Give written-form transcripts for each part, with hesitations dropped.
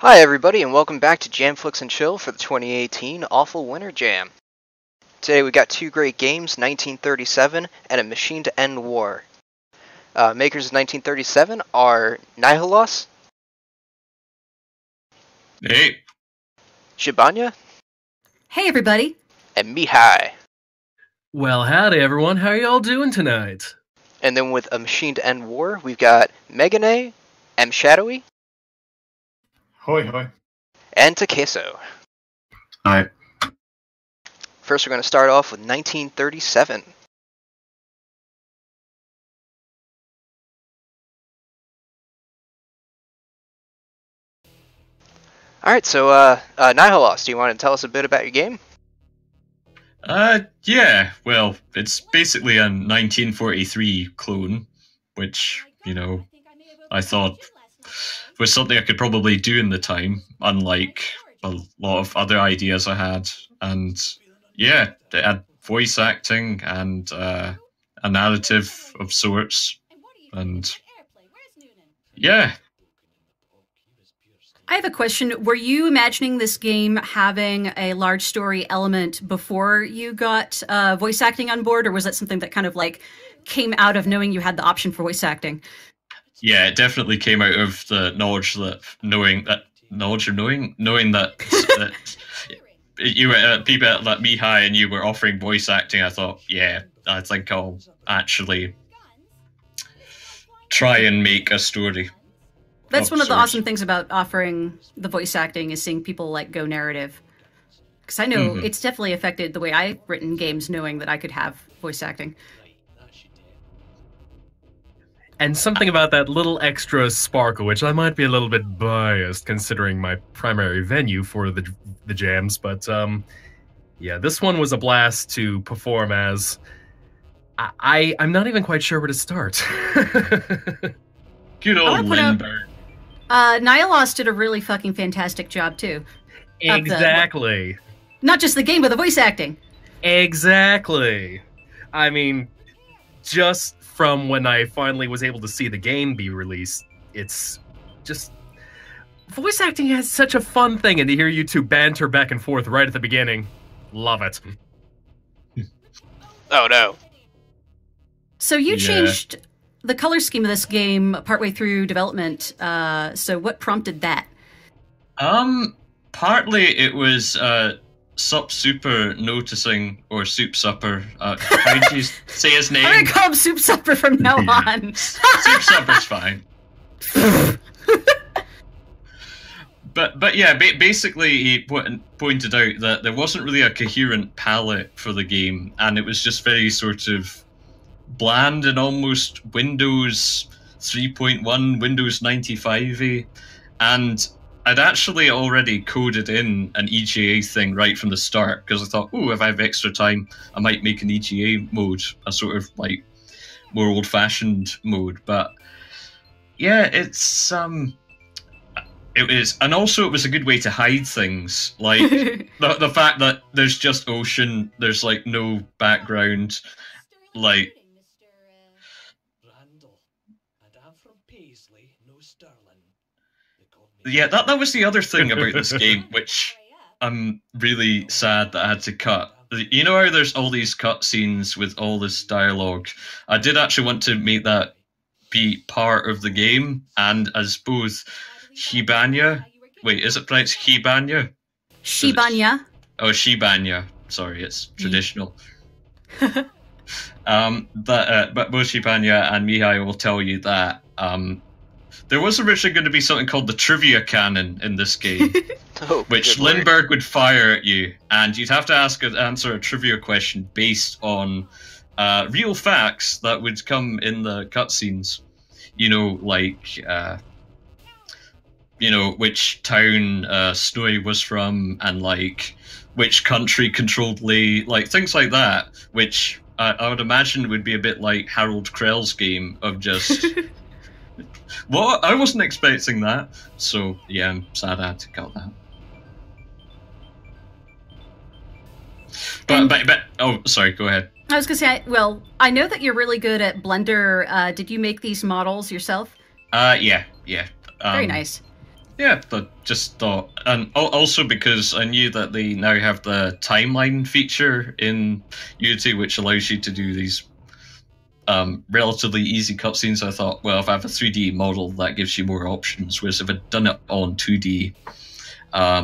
Hi everybody and welcome back to Jamflix and Chill for the 2018 Awful Winter Jam. Today we got two great games, 1937 and A Machine to End War. Makers of 1937 are Nihiloss, Hey. Xibanya, Hey everybody. and Mihai. Well, howdy everyone, how y'all doing tonight? And then with A Machine to End War, we've got Megane, MShadowy, Hoi hoi. and Taqueso. Hi. First we're going to start off with 1937. Alright, so Nihiloss, do you want to tell us a bit about your game? Yeah, well, it's basically a 1943 clone, which, you know, I thought was something I could probably do in the time, unlike a lot of other ideas I had. And yeah, it had voice acting and a narrative of sorts. And yeah. I have a question. Were you imagining this game having a large story element before you got voice acting on board, or was that something that kind of like came out of knowing you had the option for voice acting? Yeah, it definitely came out of the knowledge that knowing that that you were people like Mihai and you were offering voice acting. I thought, yeah, I think I'll actually try and make a story. That's one of the sorts. awesome things about offering the voice acting is seeing people like go narrative. Because I know it's definitely affected the way I've written games, knowing that I could have voice acting. And something about that little extra sparkle, which I might be a little bit biased considering my primary venue for the jams, but yeah, this one was a blast to perform as. I'm not even quite sure where to start. Good old Lindbergh. Nihiloss did a really fucking fantastic job too. Exactly. Not just the game, but the voice acting. Exactly. I mean, just from when I finally was able to see the game be released, it's just... Voice acting has such a fun thing, and to hear you two banter back and forth right at the beginning, love it. Oh no. So you changed the color scheme of this game partway through development. So what prompted that? Partly it was Sup Super noticing, or Soup Supper. How do you say his name? I'm gonna call him Soup Supper from now on. Soup Supper's fine. But yeah, basically he pointed out that there wasn't really a coherent palette for the game, and it was just very sort of bland and almost Windows 3.1, Windows 95-y, and I'd actually already coded in an EGA thing right from the start, because I thought, oh, if I have extra time, I might make an EGA mode, a sort of like more old-fashioned mode. But yeah, it is, and also it was a good way to hide things, like the fact that there's just ocean, there's like no background, like. Yeah, that was the other thing about this game, which I'm really sad that I had to cut. You know how there's all these cutscenes with all this dialogue? I did actually want to make that be part of the game, and as both Xibanya... Wait, is it pronounced Xibanya? Xibanya. Oh, Xibanya. Sorry, it's traditional. But both Xibanya and Mihai will tell you that there was originally going to be something called the trivia cannon in this game, which Lindbergh would fire at you, and you'd have to answer a trivia question based on real facts that would come in the cutscenes. You know, like, you know, which town Snowy was from, and like, which country controlled Ley, like things like that, which I would imagine would be a bit like Harold Krell's game of just... Well, I wasn't expecting that, so yeah, I'm sad I had to cut that. But oh, sorry, go ahead. I was gonna say, well, I know that you're really good at Blender. Did you make these models yourself? Yeah. Very nice. Yeah, but just thought, and also because I knew that they now have the timeline feature in Unity, which allows you to do these relatively easy cutscenes. I thought, well, if I have a 3D model, that gives you more options. Whereas if I'd done it on 2D, I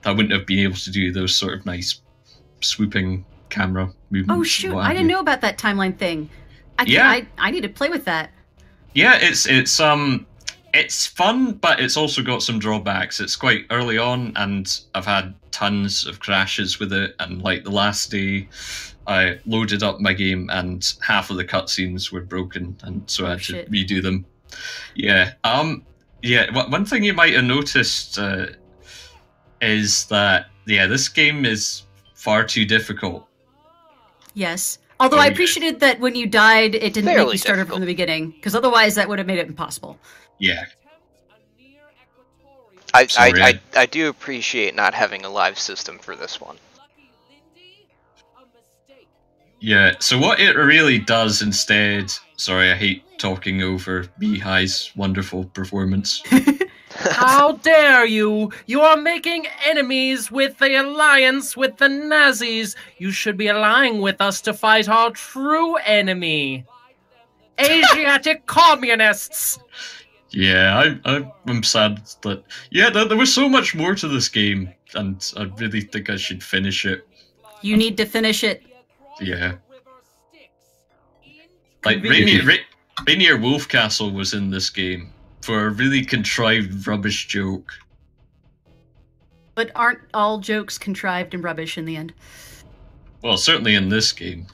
wouldn't have been able to do those sort of nice swooping camera movements. Oh shoot! I didn't know about that timeline thing. I need to play with that. Yeah, it's fun, but it's also got some drawbacks. It's quite early on, and I've had tons of crashes with it. And like the last day, I loaded up my game, and half of the cutscenes were broken, and so I had to redo them. Yeah. One thing you might have noticed is that this game is far too difficult. Yes. Although I appreciated that when you died, it didn't make you start over from the beginning, because otherwise that would have made it impossible. Yeah. I do appreciate not having a live system for this one. Yeah, so what it really does instead... Sorry, I hate talking over Mihai's wonderful performance. How dare you! You are making enemies with the alliance with the Nazis! You should be allying with us to fight our true enemy! Asiatic communists! Yeah, I'm sad that... Yeah, there was so much more to this game, and I really think I should finish it. You need to finish it. Yeah. Like, Rainier Wolfcastle was in this game for a really contrived rubbish joke. But aren't all jokes contrived and rubbish in the end? Well, certainly in this game.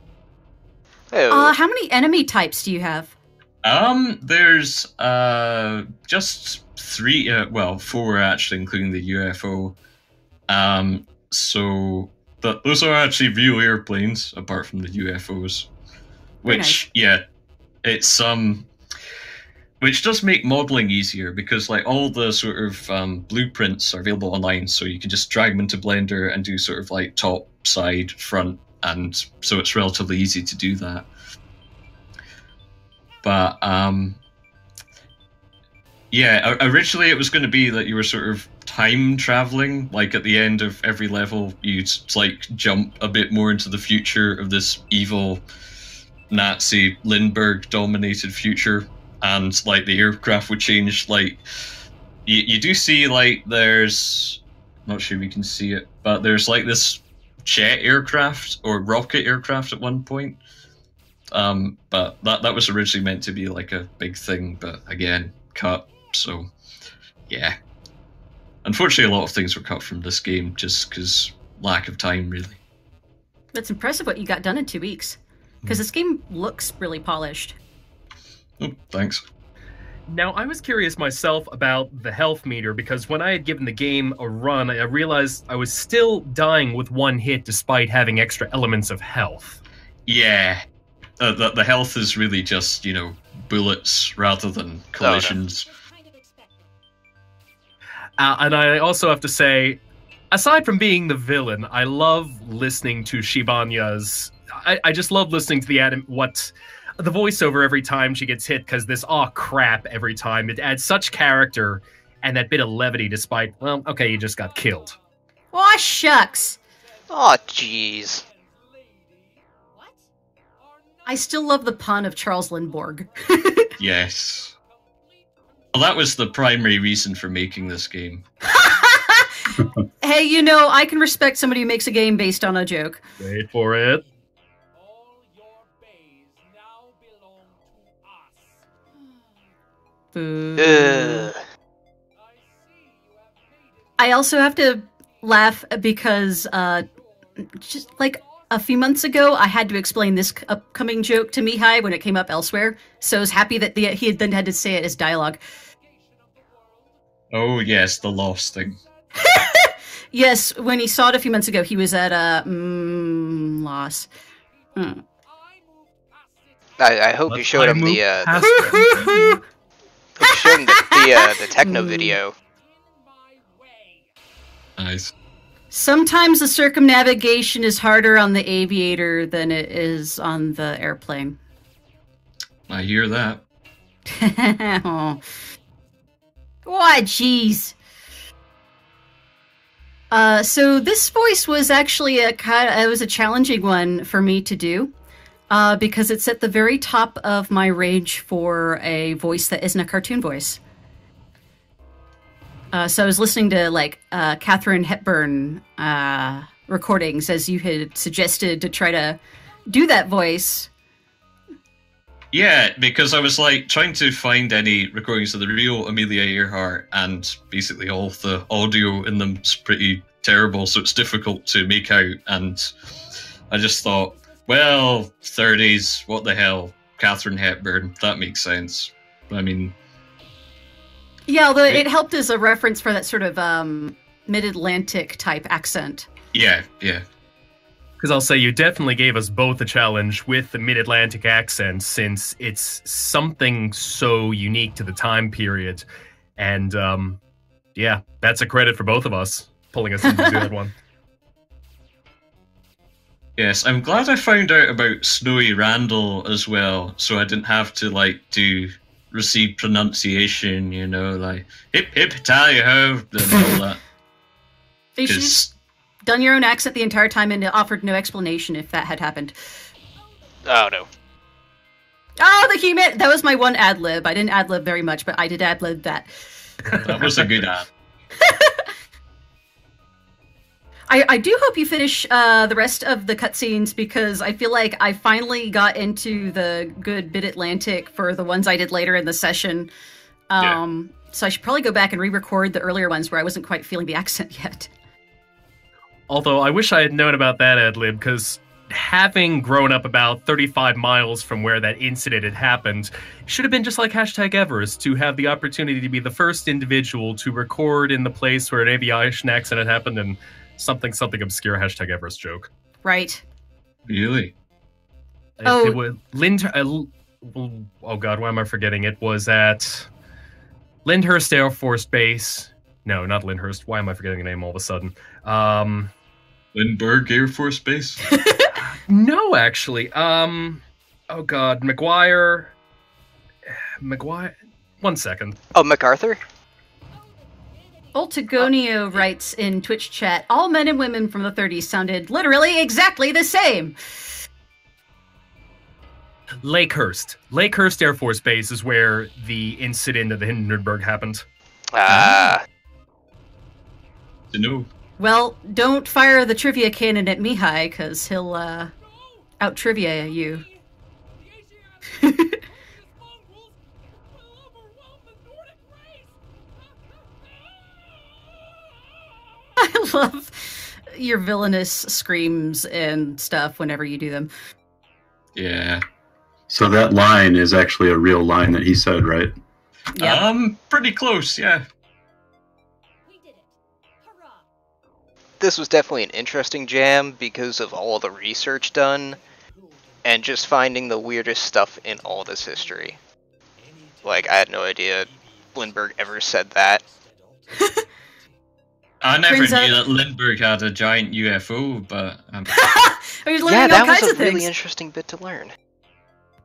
How many enemy types do you have? There's just 3, 4 actually, including the UFO. So those are actually real airplanes, apart from the UFOs. Which, it's which does make modeling easier because like all the sort of blueprints are available online, so you can just drag them into Blender and do sort of like top, side, front, and so it's relatively easy to do that. But originally it was going to be that you were sort of time traveling, like at the end of every level you'd like jump a bit more into the future of this evil Nazi Lindbergh dominated future, and like the aircraft would change. Like you do see like there's, not sure if you can see it, but there's like this jet aircraft or rocket aircraft at one point. But that was originally meant to be like a big thing, but again, cut. So, yeah. Unfortunately, a lot of things were cut from this game just because lack of time, really. That's impressive what you got done in 2 weeks. Because this game looks really polished. Oh, thanks. Now, I was curious myself about the health meter, because when I had given the game a run, I realized I was still dying with 1 hit despite having extra elements of health. Yeah. The health is really just, bullets rather than collisions. And I also have to say, aside from being the villain, I love listening to Xibanya's... I just love listening to the voiceover every time she gets hit, because this "aw crap" every time. It adds such character and that bit of levity despite, well, okay, you just got killed. Aw, shucks. Aw, jeez. I still love the pun of Charles Lindbergh. Yes. Well, that was the primary reason for making this game. Hey, I can respect somebody who makes a game based on a joke. Wait for it. Boo. I also have to laugh because just like a few months ago, I had to explain this upcoming joke to Mihai when it came up elsewhere, so I was happy that he had then had to say it as dialogue. Oh yes, the lost thing. Yes, when he saw it a few months ago, he was at loss. I hope you showed him the techno video. Nice. Sometimes the circumnavigation is harder on the aviator than it is on the airplane. I hear that. Oh, jeez. So this voice was actually it was a challenging one for me to do. Because it's at the very top of my range for a voice that isn't a cartoon voice. So I was listening to like Katharine Hepburn recordings as you had suggested to try to do that voice. Yeah, because I was like trying to find any recordings of the real Amelia Earhart, and basically all of the audio in them is pretty terrible, so it's difficult to make out. And I just thought, well, 30s, what the hell? Katharine Hepburn, that makes sense. I mean... Yeah, although it helped as a reference for that sort of mid-Atlantic type accent. Yeah, yeah. Because I'll say you definitely gave us both a challenge with the mid-Atlantic accent, since it's something so unique to the time period. And, yeah, that's a credit for both of us, pulling us into that one. Yes, I'm glad I found out about Snowy Randall as well, so I didn't have to, like, do received pronunciation, you know, like, hip hip tally-ho, and all that. You should have done your own accent the entire time and offered no explanation if that had happened. Oh, no. Oh, the human! That was my one ad-lib. I didn't ad-lib very much, but I did ad-lib that. That was a good ad. I do hope you finish the rest of the cutscenes, because I feel like I finally got into the good mid-Atlantic for the ones I did later in the session. So I should probably go back and re-record the earlier ones where I wasn't quite feeling the accent yet. Although I wish I had known about that ad-lib, because having grown up about 35 miles from where that incident had happened, should have been just like #Everest, to have the opportunity to be the first individual to record in the place where an aviation accident had happened, and something obscure #Everest joke. Right. Really? It was oh god, why am I forgetting? It was at Lyndhurst Air Force Base. No, not Lyndhurst. Why am I forgetting the name all of a sudden? Lindbergh Air Force Base? No, actually. Oh god, McGuire. One second. Oh, MacArthur? Ultigonio writes in Twitch chat, all men and women from the 30s sounded literally exactly the same. Lakehurst. Lakehurst Air Force Base is where the incident at the Hindenburg happened. Ah. To know. Well, don't fire the trivia cannon at Mihai, because he'll out-trivia you. I love your villainous screams and stuff whenever you do them. Yeah. So that line is actually a real line that he said, right? Yeah. Pretty close, yeah. This was definitely an interesting jam because of all the research done and just finding the weirdest stuff in all this history. Like, I had no idea Lindbergh ever said that. I never Turns knew out- that Lindbergh had a giant UFO, but... I was learning Yeah, all that kinds was a of things. really interesting bit to learn.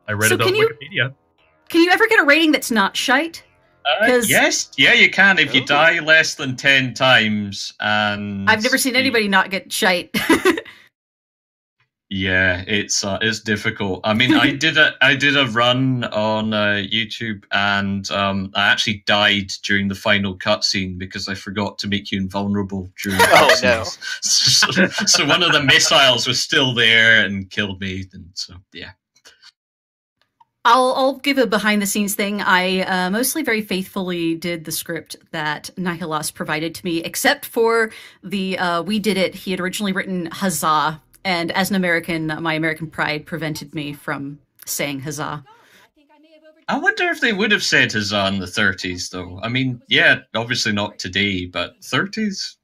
I read So it on can you- Wikipedia. Can you ever get a rating that's not shite? 'Cause- yes, yeah, you can if you Oh. die less than 10 times, and... I've never seen anybody not get shite. Yeah, it's difficult. I mean, I did a run on YouTube, and I actually died during the final cutscene because I forgot to make you invulnerable during the Oh, no. cutscenes. So one of the missiles was still there and killed me, and so yeah. I'll give a behind the scenes thing. I mostly very faithfully did the script that Nihiloss provided to me, except for the we did it. He had originally written huzzah, and as an American, my American pride prevented me from saying huzzah. I wonder if they would have said huzzah in the 30s, though. I mean, yeah, obviously not today, but 30s?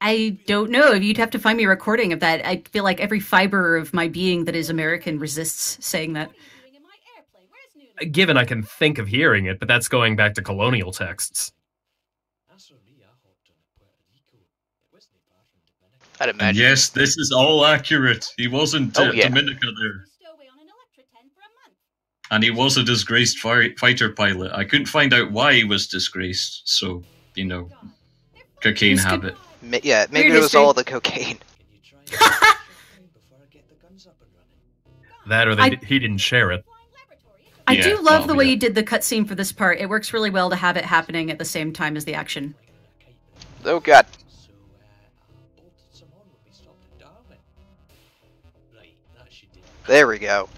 I don't know. You'd have to find me a recording of that. I feel like every fiber of my being that is American resists saying that. Given I can think of hearing it, but that's going back to colonial texts. I'd And imagine. yes, this is all accurate. He wasn't Oh, yeah. Dominica there. And he was a disgraced fighter pilot. I couldn't find out why he was disgraced, so, you know, cocaine He's good. habit. Yeah, maybe Weird it was history. all the cocaine. That or he didn't share it. I Yeah, do love that'll the be way it. you did the cutscene for this part. It works really well to have it happening at the same time as the action. Oh god. There we go.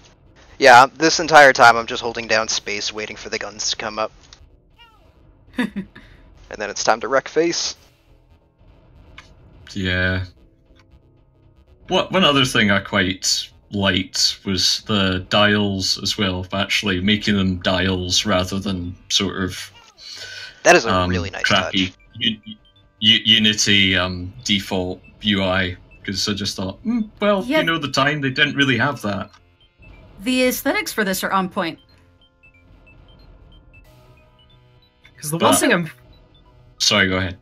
Yeah, this entire time I'm just holding down space waiting for the guns to come up. And then it's time to wreck face. Yeah. One other thing I quite liked was the dials as well, actually making them dials rather than sort of That is a really nice crappy touch. Unity default UI, because I just thought, well, Yeah. the time they didn't really have that. The aesthetics for this are on point. Because the one thing I'm Sorry, go ahead.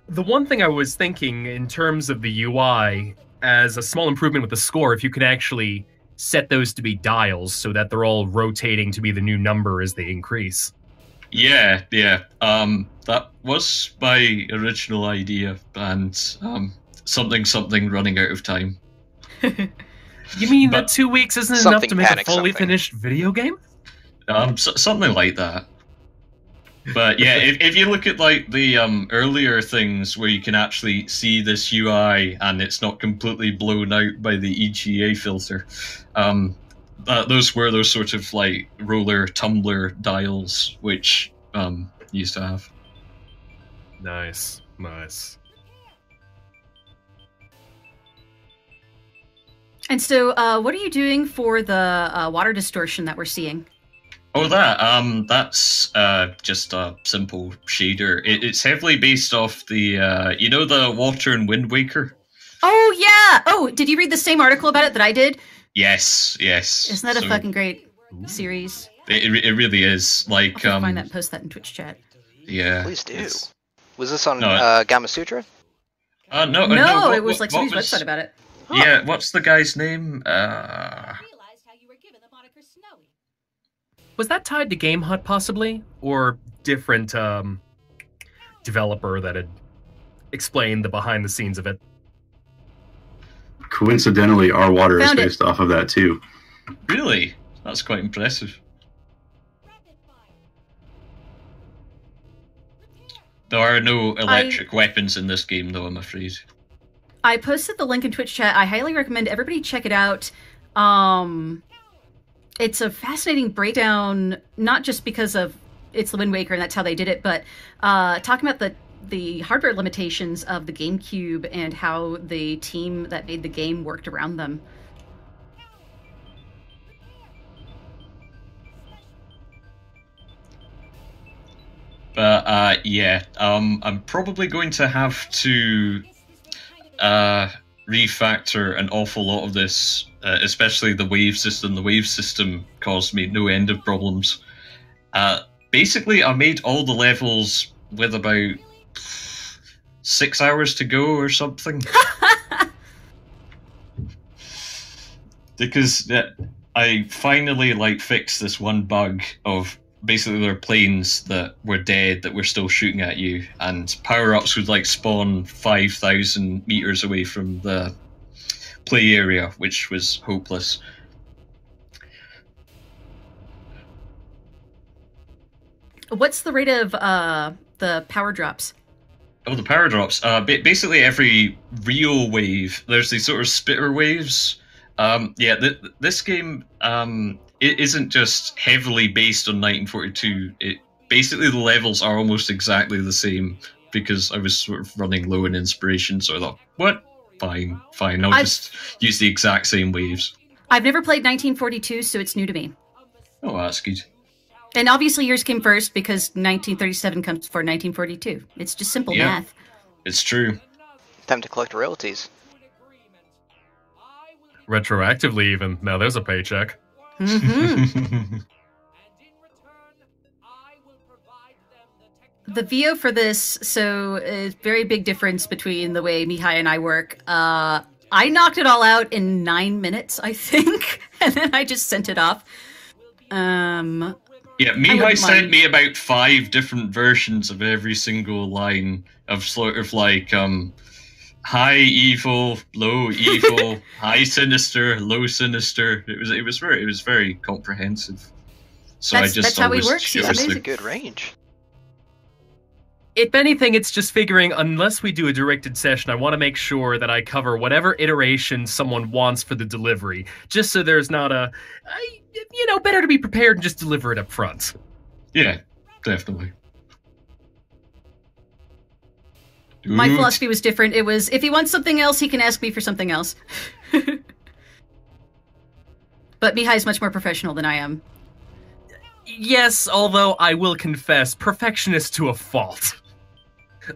The one thing I was thinking in terms of the UI, as a small improvement with the score, if you could actually set those to be dials so that they're all rotating to be the new number as they increase. Yeah. That was my original idea, and something running out of time. You mean But that 2 weeks isn't enough something to make a panic fully something. finished video game? Something like that. But yeah, if you look at like the earlier things where you can actually see this UI and it's not completely blown out by the EGA filter, those were those sort of like roller tumbler dials which used to have. Nice. And so, what are you doing for the water distortion that we're seeing? Oh, that's just a simple shader. It's heavily based off the the Water and Wind Waker. Oh, yeah! Oh, did you read the same article about it that I did? Yes. Isn't that a So fucking great series? It really is. I'll Like have to find that and post that in Twitch chat. yeah. Please do. it's- Was this on No. Gamma Sutra? No, No, what- it was what- like what somebody's was- website about it. Yeah, what's the guy's name? Was that tied to Game Hut possibly? Or different developer that had explained the behind the scenes of it? Coincidentally, our water Found it. is based off of that too. Really? That's quite impressive. There are no electric weapons in this game, though, I'm afraid. I posted the link in Twitch chat. I highly recommend everybody check it out. It's a fascinating breakdown, not just because of it's the Wind Waker and that's how they did it, but talking about the hardware limitations of the GameCube and how the team that made the game worked around them. But I'm probably going to have to refactor an awful lot of this, especially the wave system. The wave system caused me no end of problems. Basically, I made all the levels with about 6 hours to go or something. Because I finally fixed this one bug of basically there were planes that were dead that were still shooting at you, and power-ups would spawn 5,000 meters away from the play area, which was hopeless. What's the rate of the power drops? Oh, the power drops. Basically every real wave, there's these sort of spitter waves. This game it isn't just heavily based on 1942. Basically the levels are almost exactly the same because I was sort of running low in inspiration, so I thought, what? Fine. I'll just use the exact same waves. I've never played 1942, so it's new to me. Oh, that's good. And obviously yours came first because 1937 comes before 1942. It's just simple Yeah. math. It's true. Time to collect royalties. Retroactively, even. Now there's a paycheck. Mm-hmm. The VO for this, so a very big difference between the way Mihai and I work. I knocked it all out in 9 minutes, I think, and then I just sent it off. Yeah, Mihai wouldn't sent mind. me about 5 different versions of every single line of sort of like high evil, low evil, high sinister, low sinister. It was very comprehensive. So That's how he works. He's That's a amazing. good range. If anything, it's just figuring, unless we do a directed session, I want to make sure that I cover whatever iteration someone wants for the delivery, just so there's not better to be prepared and just deliver it up front. Yeah, definitely. My philosophy was different. It was, if he wants something else, he can ask me for something else. But Mihai is much more professional than I am. Yes, although I will confess, perfectionist to a fault.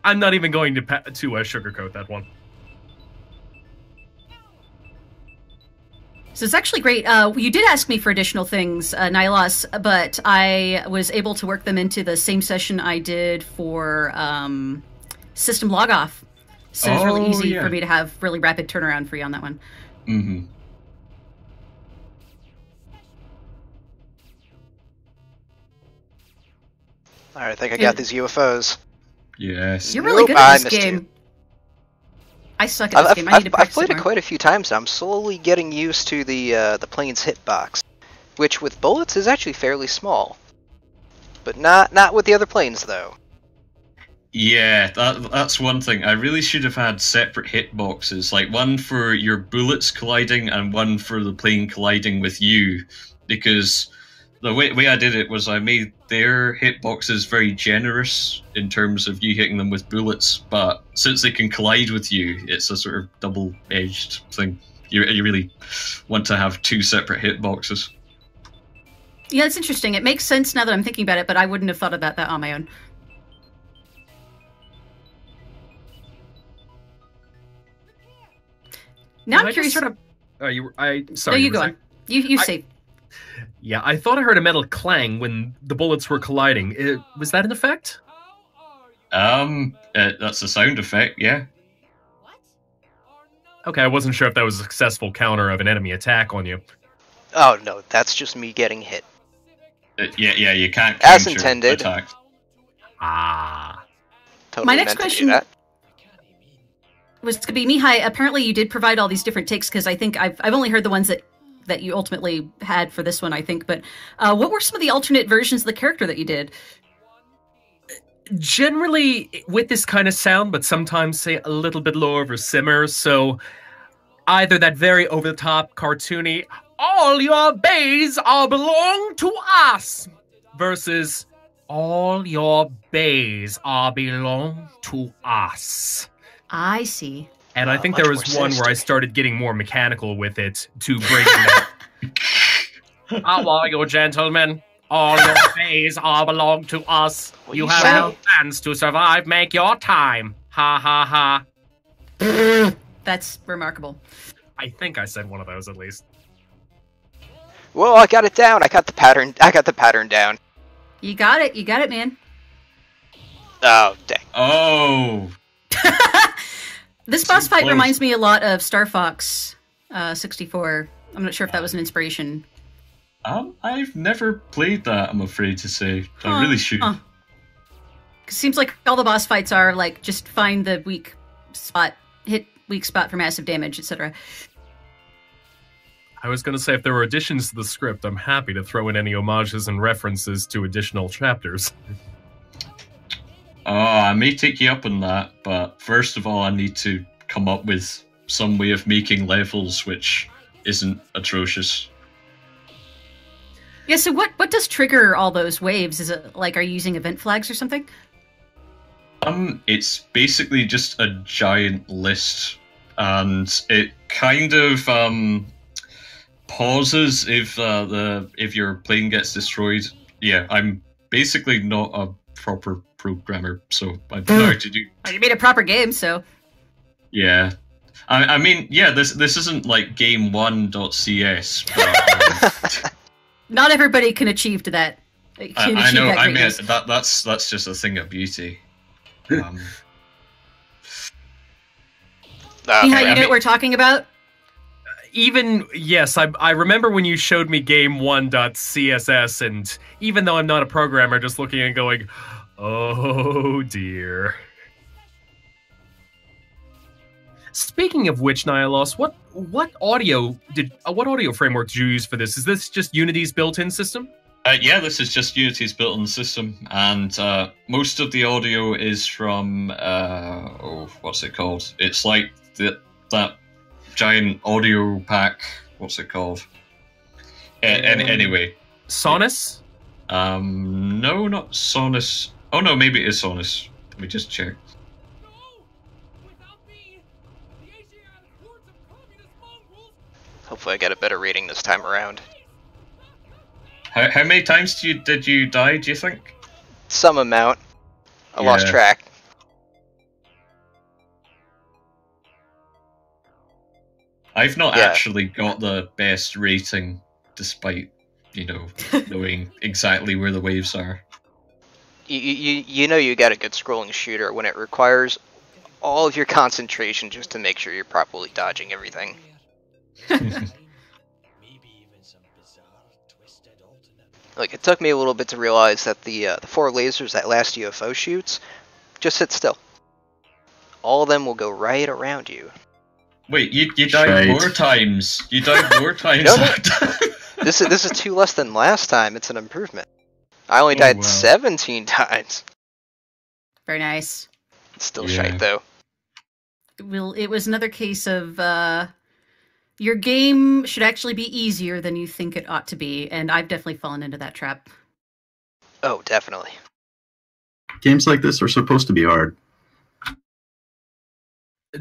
I'm not even going to sugarcoat that one. So it's actually great. You did ask me for additional things, Nihiloss, but I was able to work them into the same session I did for system log off. So it's really easy for me to have really rapid turnaround for you on that one. Mm-hmm. Alright, I think I got these UFOs. Yes. You're really good I at this missed game. you. I suck at this game. I need to I've practice played it more. quite a few times now. I'm slowly getting used to the plane's hitbox, which with bullets is actually fairly small. But not with the other planes, though. Yeah, that's one thing. I really should have had separate hitboxes, like one for your bullets colliding and one for the plane colliding with you, because the way I did it was I made their hitboxes very generous in terms of you hitting them with bullets, but since they can collide with you, it's a sort of double-edged thing. You really want to have two separate hitboxes. Yeah, it's interesting. It makes sense now that I'm thinking about it, but I wouldn't have thought about that on my own. Now I'm curious. Sorry. No, you go on. You say. Yeah, I thought I heard a metal clang when the bullets were colliding. Was that an effect? That's a sound effect, yeah. Okay, I wasn't sure if that was a successful counter of an enemy attack on you. Oh no, that's just me getting hit. Yeah, you can't As counter intended. attacks. Ah. Totally My next meant to do question that. was to be Mihai. Apparently, you did provide all these different takes because I think I've only heard the ones that you ultimately had for this one, I think. But what were some of the alternate versions of the character that you did? Generally with this kind of sound, but sometimes say a little bit lower or simmer. So either that very over-the-top cartoony, all your bays are belong to us, versus all your bays are belong to us. I see. And I think much there was more one where I sinister. started getting more mechanical with it to bring that. How are you, gentlemen? All your bays are belong to us. What You you have say? no plans to survive. Make your time. Ha ha ha. That's remarkable. I think I said one of those at least. Whoa, I got it down. I got the pattern down. You got it, man. Oh, dang. Oh, This boss fight close. reminds me a lot of Star Fox 64. I'm not sure if that was an inspiration. I've never played that, I'm afraid to say. I really should. It seems like all the boss fights are like just find the weak spot, hit weak spot for massive damage, etc. I was going to say, if there were additions to the script, I'm happy to throw in any homages and references to additional chapters. Oh, I may take you up on that, but first of all, I need to come up with some way of making levels which isn't atrocious. Yeah, so what does trigger all those waves? Is it like, are you using event flags or something? It's basically just a giant list, and it kind of pauses if your plane gets destroyed. Yeah, I'm basically not a proper programmer, so I don't know how to do. Oh, you made a proper game, so Yeah, I mean, yeah, this isn't like game1.cs, but not everybody can achieve to that. I know. I mean, greatness. that's just a thing of beauty. Mihai, Okay. you know what we're talking about? Yes, I remember when you showed me game1.css, and even though I'm not a programmer, just looking and going, oh dear. Speaking of which, Nihiloss, what audio framework did you use for this? Is this just Unity's built-in system? Yeah, this is just Unity's built-in system, and most of the audio is from what's it called? It's like that giant audio pack. What's it called? Anyway, Sonus? No, not Sonus. Oh no, maybe it is Sonus. Let me just check. Hopefully I get a better rating this time around. How many times did you die, do you think? Some amount. I lost Yeah. track. I've not Yeah. actually got the best rating, despite, knowing exactly where the waves are. You know you got a good scrolling shooter when it requires all of your concentration just to make sure you're properly dodging everything. Like, it took me a little bit to realize that the 4 lasers that last UFO shoots, just sit still. All of them will go right around you. Wait, you died Shite. more times. You died more times. No, no. that time. This is 2 less than last time. It's an improvement. I only Oh, died wow. 17 times. Very nice. It's still Yeah. shite though. Well, it was another case of your game should actually be easier than you think it ought to be, and I've definitely fallen into that trap. Oh, definitely. Games like this are supposed to be hard.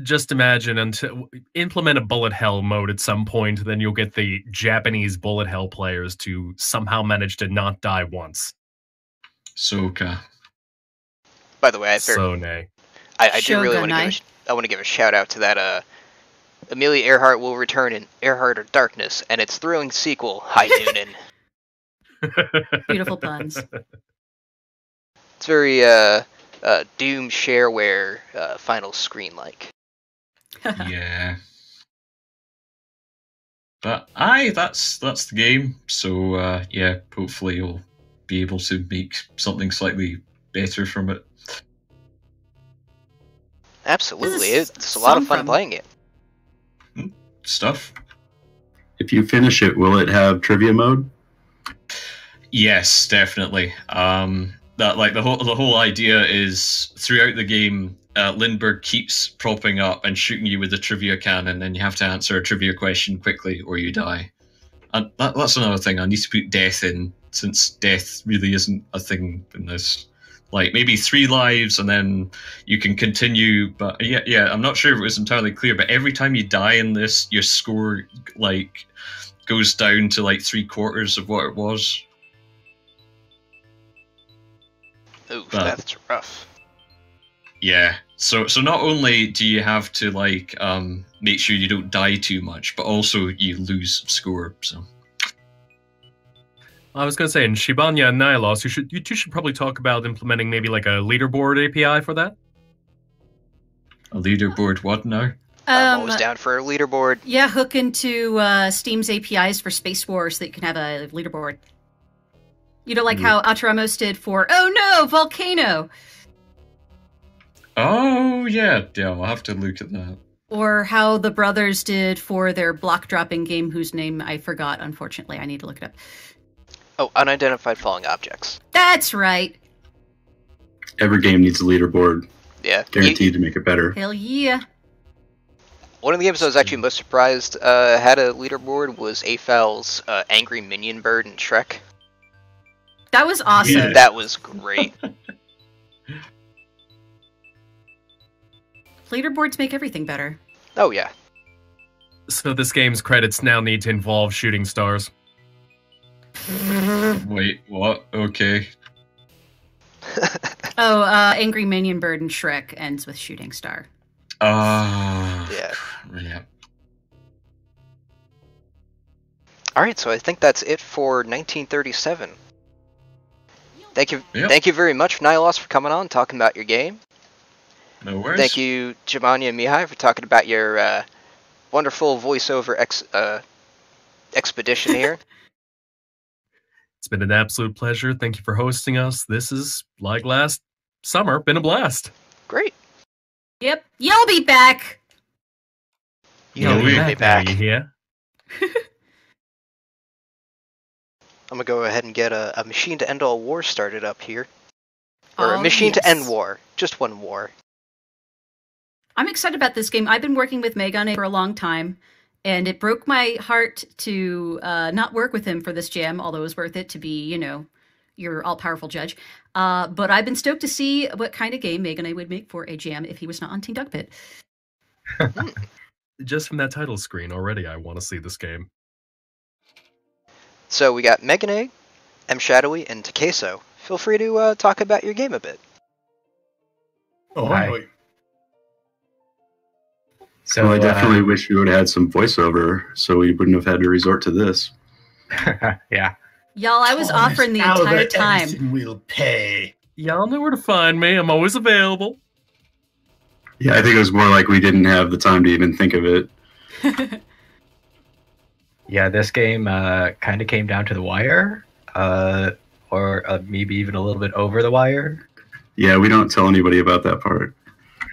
Just imagine until implement a bullet hell mode at some point, then you'll get the Japanese bullet hell players to somehow manage to not die once. Soka. By the way, I do really want to give a shout out to that Amelia Earhart will return in Earhart or Darkness and its thrilling sequel, High Noonan. Beautiful puns. It's very Doom shareware final screen like. Yeah. But that's the game. So yeah, hopefully you'll be able to make something slightly better from it. Absolutely, This is it's a lot of fun some playing it. Stuff. If you finish it, will it have trivia mode? Yes, definitely. That like the whole idea is throughout the game, Lindbergh keeps propping up and shooting you with the trivia cannon, and you have to answer a trivia question quickly or you die. And that's another thing. I need to put death in, since death really isn't a thing in this. Like maybe 3 lives and then you can continue. But yeah, I'm not sure if it was entirely clear. But every time you die in this, your score like goes down to like 3/4 of what it was. Ooh, that's rough. Yeah. So not only do you have to like make sure you don't die too much, but also you lose score. So I was going to say, in Xibanya and Nihiloss, you two should probably talk about implementing maybe like a leaderboard API for that. a leaderboard, what now? I'm always down for a leaderboard. Yeah, hook into Steam's APIs for Space War so that you can have a leaderboard. You know, like how Atramos did for, oh no, Volcano! Oh yeah, I'll have to look at that. Or how the brothers did for their block dropping game whose name I forgot, unfortunately. I need to look it up. Oh, unidentified falling objects. That's right. Every game needs a leaderboard, Yeah. guaranteed to make it better. Hell yeah. One of the games I was actually most surprised had a leaderboard was AFAL's Angry Minion Bird and Shrek. That was awesome. Yeah. That was great. Leaderboards make everything better. Oh, yeah. So this game's credits now need to involve shooting stars. Wait, what? Okay. Oh, Angry Minion Bird and Shrek ends with shooting star. Yeah. Yeah. Alright, so I think that's it for 1937. Thank you, Yep. Thank you very much, Nihiloss, for coming on, talking about your game. No worries. Thank you, Xibanya and Mihai, for talking about your wonderful voiceover expedition here. It's been an absolute pleasure. Thank you for hosting us. This is, like last summer, been a blast. Great. Yep, you'll be back. You No, gotta we- bring me back. You hear? I'm gonna go ahead and get a machine to end all war started up here. Or a Oh, machine to end yes. war. Just one war. I'm excited about this game. I've been working with megane for a long time, and it broke my heart to not work with him for this jam, although it was worth it to be, your all-powerful judge. But I've been stoked to see what kind of game megane would make for a jam if he was not on Team Duck Pit. Just from that title screen already, I want to see this game. So we got megane, MShadowy, and taqueso. Feel free to talk about your game a bit. Oh, Hi. wait. So Well, I definitely wish we would have had some voiceover, so we wouldn't have had to resort to this. yeah. Y'all, I was offering the entire time. We'll pay. Y'all know where to find me. I'm always available. Yeah, I think it was more like we didn't have the time to even think of it. Yeah, this game kind of came down to the wire, or maybe even a little bit over the wire. Yeah, we don't tell anybody about that part.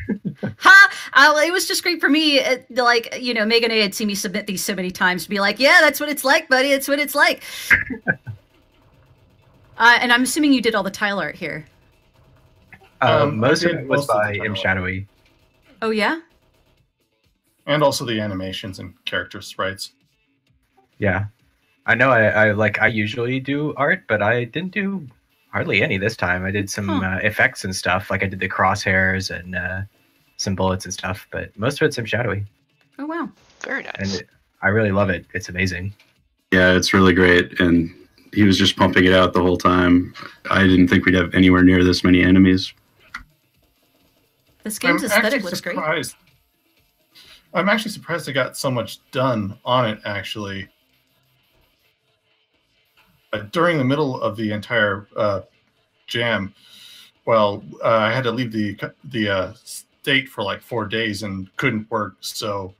It was just great for me. Megane had seen me submit these so many times to be like, yeah, that's what it's like, buddy. That's what it's like. And I'm assuming you did all the tile art here. Most I of did it was most of by the tile art. MShadowy. Oh, yeah? And also the animations and character sprites. Yeah, I know. I usually do art, but I didn't do hardly any this time. I did some effects and stuff, like I did the crosshairs and some bullets and stuff. But most of it's MShadowy, Oh, wow. Very nice. and I really love it. It's amazing. Yeah, it's really great, and he was just pumping it out the whole time. I didn't think we'd have anywhere near this many enemies. This game's aesthetic looks great. I'm actually surprised I got so much done on it, actually. During the middle of the entire jam, I had to leave the state for like 4 days and couldn't work, so...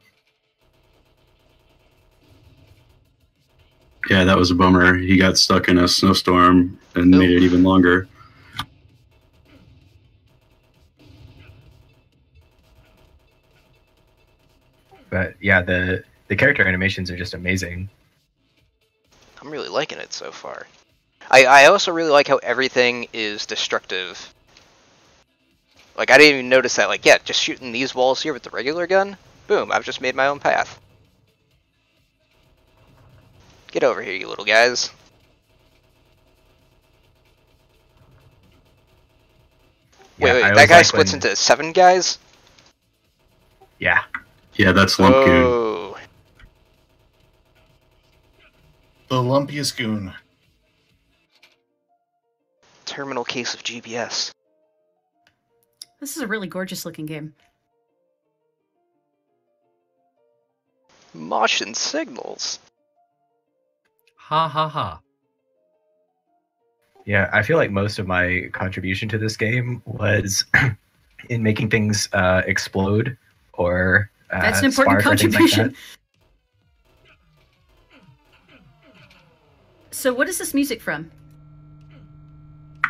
Yeah, that was a bummer. He got stuck in a snowstorm and made it even longer. But yeah, the character animations are just amazing. I'm really liking it so far. I also really like how everything is destructive. Like, I didn't even notice that. Like, yeah, just shooting these walls here with the regular gun, boom, I've just made my own path. Get over here, you little guys. Yeah, Wait, I that always guy like splits when- into 7 guys? Yeah, Yeah, that's Lumpgoon. Oh, The lumpiest goon. terminal case of GBS. This is a really gorgeous looking game. Martian signals. Ha ha ha. yeah. I feel like most of my contribution to this game was in making things explode or That's an important spark or things like contribution. that. So what is this music from?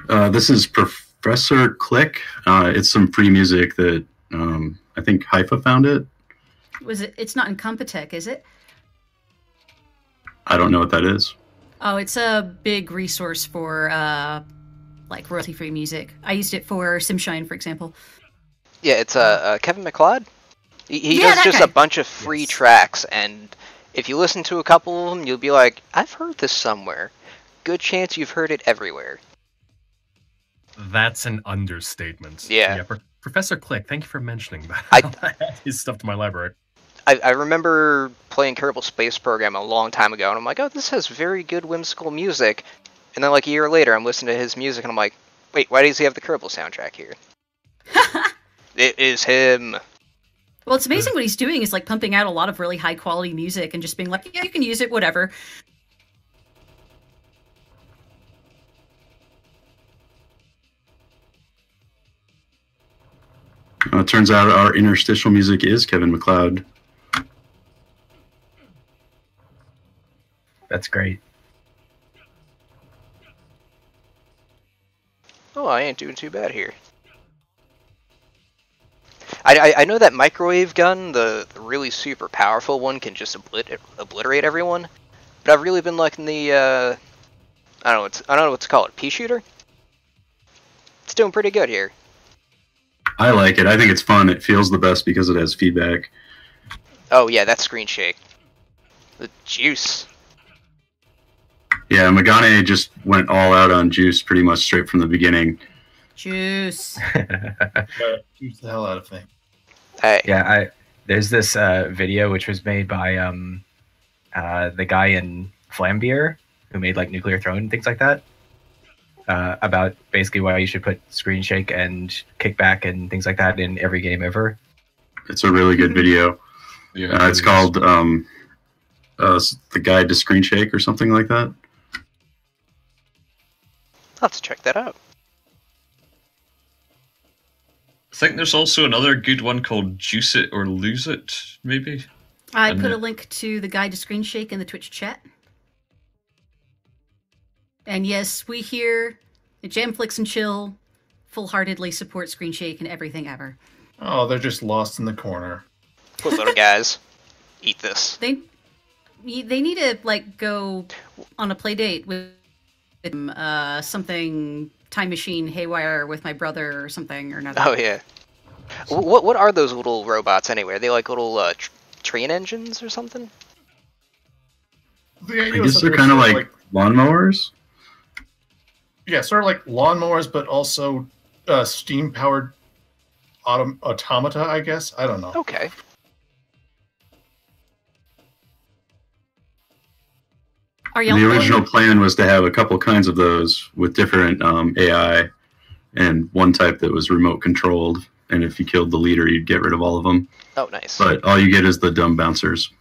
This is Professor Click. It's some free music that I think Haifa found it. It's not in Computech, is it? I don't know what that is. Oh, it's a big resource for royalty-free music. I used it for Simshine, for example. Yeah, it's Kevin MacLeod. He Yeah, does that just guy. a bunch of free Yes. tracks, and if you listen to a couple of them, you'll be like, I've heard this somewhere. Good chance you've heard it everywhere. That's an understatement. Yeah. Professor Click, thank you for mentioning that. I- I'll add his stuff to my library. I remember playing Kerbal Space Program a long time ago, and I'm like, oh, this has very good whimsical music. And then like a year later, I'm listening to his music, and I'm like, wait, why does he have the Kerbal soundtrack here? It is him. Well, it's amazing what he's doing is like pumping out a lot of really high quality music and just being like, yeah, you can use it, whatever. It turns out our interstitial music is Kevin MacLeod. That's great. Oh, I ain't doing too bad here. I know that microwave gun, the really super powerful one, can just obliterate everyone. But I've really been liking the I don't know what to call it, pea shooter. It's doing pretty good here. I like it. I think it's fun. It feels the best because it has feedback. Oh yeah, that screen shake. The juice. Yeah, Megane just went all out on juice pretty much straight from the beginning. Juice. Juice the hell out of things. Hey. Yeah, there's this video which was made by the guy in Flambeer who made like Nuclear Throne and things like that. About basically why you should put screen shake and kickback and things like that in every game ever. It's a really good video. Yeah, it's called The Guide to Screen Shake or something like that. I'll have to check that out. I think there's also another good one called Juice It or Lose It, maybe. I And put a it- link to the guide to screen shake in the Twitch chat. And yes, we here at Jamflix and Chill full-heartedly support screen shake and everything ever. Oh, they're just lost in the corner. Poor little guys. Eat this. They need to like go on a play date with something time machine haywire with my brother or something or another. Oh yeah. What are those little robots anyway? Are they like little train engines or something? The I idea was guess that they're kind of like lawnmowers. yeah, sort of like lawnmowers, but also steam-powered automata, I guess. I don't know. Okay. Are y'all The playing- original plan was to have a couple kinds of those with different AI, and one type that was remote controlled. And if you killed the leader, you'd get rid of all of them. Oh, nice. But all you get is the dumb bouncers.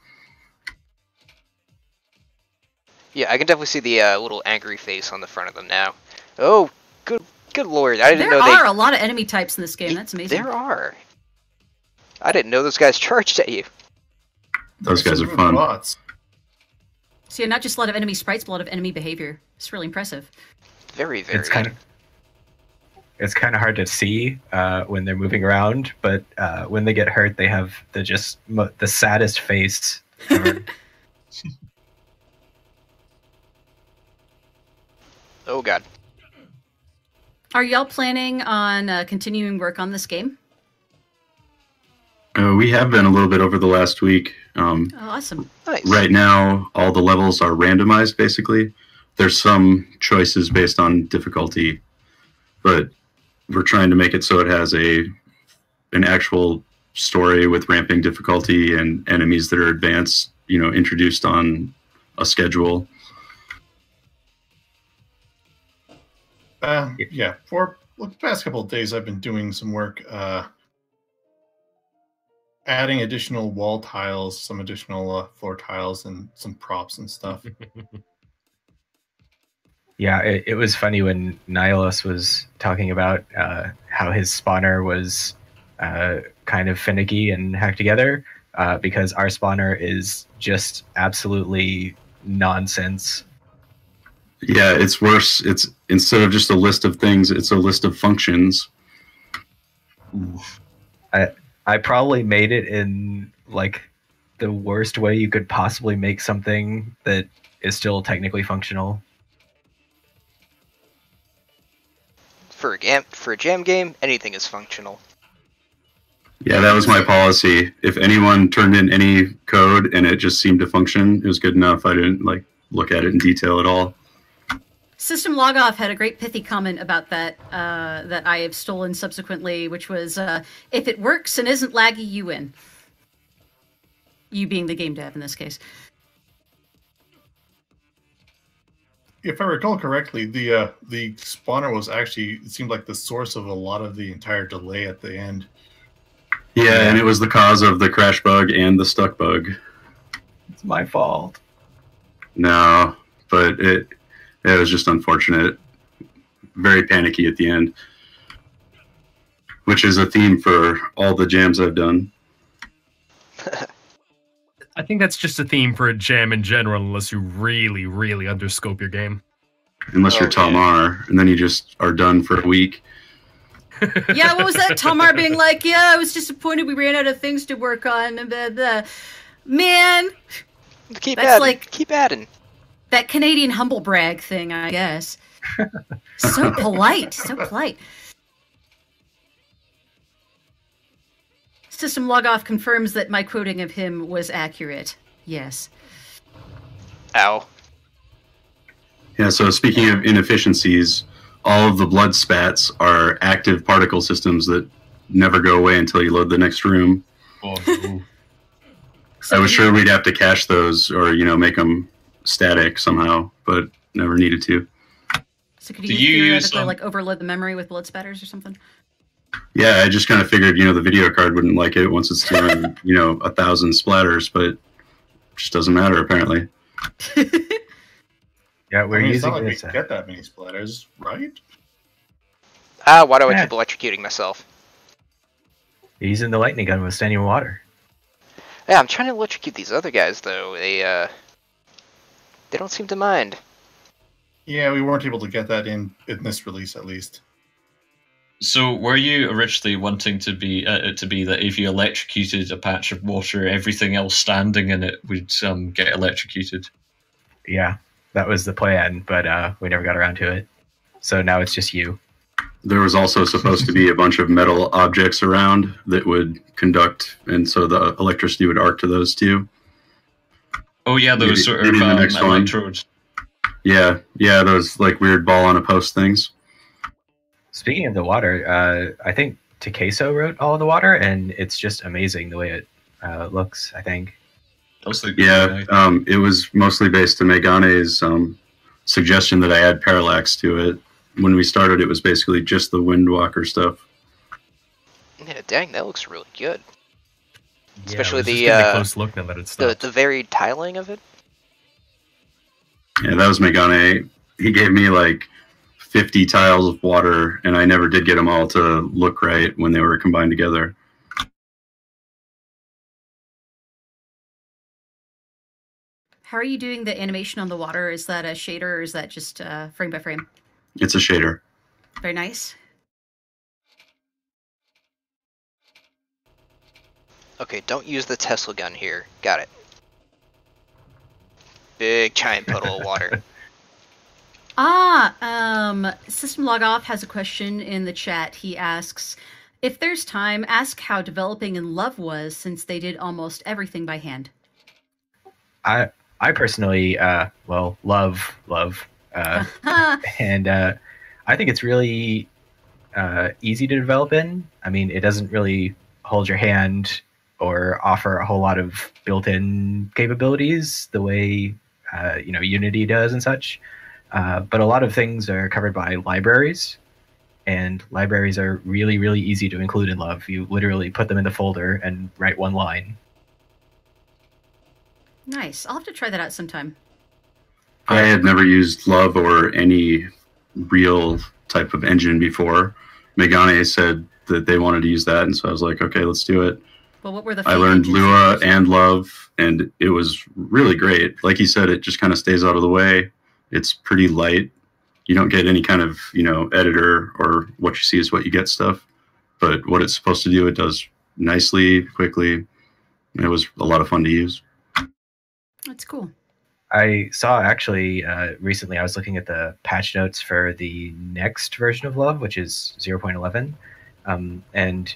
Yeah, I can definitely see the little angry face on the front of them now. Oh, good lord! I didn't There know are a lot of enemy types in this game. That's amazing. There are. I didn't know those guys charged at you. Those guys are Some fun. bots. So yeah, not just a lot of enemy sprites, but a lot of enemy behavior. It's really impressive. Very, very. It's kind of hard to see when they're moving around, but when they get hurt, they have the saddest face ever. Oh god. Are y'all planning on continuing work on this game? We have been a little bit over the last week. Oh, awesome. Nice. Right now, all the levels are randomized, basically. There's some choices based on difficulty, but we're trying to make it so it has an actual story with ramping difficulty and enemies that are advanced, introduced on a schedule. Yeah, for the past couple of days, I've been doing some work adding additional wall tiles, some additional floor tiles, and some props and stuff. Yeah, it was funny when Nihiloss was talking about how his spawner was kind of finicky and hacked together because our spawner is just absolutely nonsense. Yeah, it's worse. It's instead of just a list of things, it's a list of functions. I probably made it in like the worst way you could possibly make something that is still technically functional. For a jam game, anything is functional. Yeah, that was my policy. If anyone turned in any code and it just seemed to function, it was good enough. I didn't look at it in detail at all. System Logoff had a great pithy comment about that that I have stolen subsequently, which was, if it works and isn't laggy, you win. You being the game dev in this case. If I recall correctly, the spawner was actually, it seemed like the source of a lot of the entire delay at the end. Yeah, and it was the cause of the crash bug and the stuck bug. It's my fault. No, but it was just unfortunate. Very panicky at the end, which is a theme for all the jams I've done. I think that's just a theme for a jam in general, unless you really, really underscope your game. Unless you're Oh, yeah. Talmar, and then you just are done for a week. Yeah, what was that? Tamar being like, yeah, I was disappointed we ran out of things to work on. Blah, blah. Man, Keep that's adding. like Keep adding. that Canadian humble brag thing, I guess. So polite, so polite. System log off confirms that my quoting of him was accurate. Yes. Ow. Yeah, so speaking of inefficiencies, all of the blood spats are active particle systems that never go away until you load the next room. Oh, no. I was sure we'd have to cache those or, make them static somehow, but never needed to. So could Do you you use, theoretically like overload the memory with blood spatters or something? Yeah, I just kind of figured, the video card wouldn't like it once it's doing, 1,000 splatters, but it just doesn't matter, apparently. Yeah, we're it's using not like we this. can get that many splatters, right? Why do I Yeah. keep electrocuting myself? Using the lightning gun with standing water. Yeah, I'm trying to electrocute these other guys, though. They don't seem to mind. Yeah, we weren't able to get that in this release, at least. So, were you originally wanting to be that if you electrocuted a patch of water, everything else standing in it would get electrocuted? Yeah, that was the plan, but we never got around to it. So now it's just you. There was also supposed to be a bunch of metal objects around that would conduct, and so the electricity would arc to those too. Oh yeah, those Maybe- sort of maybe the next one. electrodes. Yeah, those like weird ball on a post things. Speaking of the water, I think taqueso wrote all of the water, and it's just amazing the way it looks, I think. Those look Yeah, really nice. it was mostly based on Megane's suggestion that I add parallax to it. When we started, it was basically just the Windwalker stuff. Yeah, dang, that looks really good. Yeah, Especially I was just the, getting a close look now that it's The stopped. varied tiling of it. Yeah, that was Megane. He gave me like 50 tiles of water, and I never did get them all to look right when they were combined together. How are you doing the animation on the water? Is that a shader or is that just frame by frame? It's a shader. Very nice. Okay, don't use the Tesla gun here. Got it. Big giant puddle of water. System Log Off has a question in the chat. He asks, if there's time, ask how developing in Love was since they did almost everything by hand. I personally, love, and I think it's really easy to develop in. I mean, it doesn't really hold your hand or offer a whole lot of built-in capabilities the way Unity does and such. But a lot of things are covered by libraries, and libraries are really, really easy to include in Love. You literally put them in the folder and write one line. Nice. I'll have to try that out sometime. I had never used Love or any real type of engine before. Megane said that they wanted to use that, and so I was like, okay, let's do it. Well, what were the I fake learned engines Lua you used? and Love, and it was really great. Like he said, it just kind of stays out of the way. It's pretty light. You don't get any kind of, editor, or what you see is what you get stuff. But what it's supposed to do, it does nicely, quickly. It was a lot of fun to use. That's cool. I saw actually recently, I was looking at the patch notes for the next version of Love, which is 0.11. And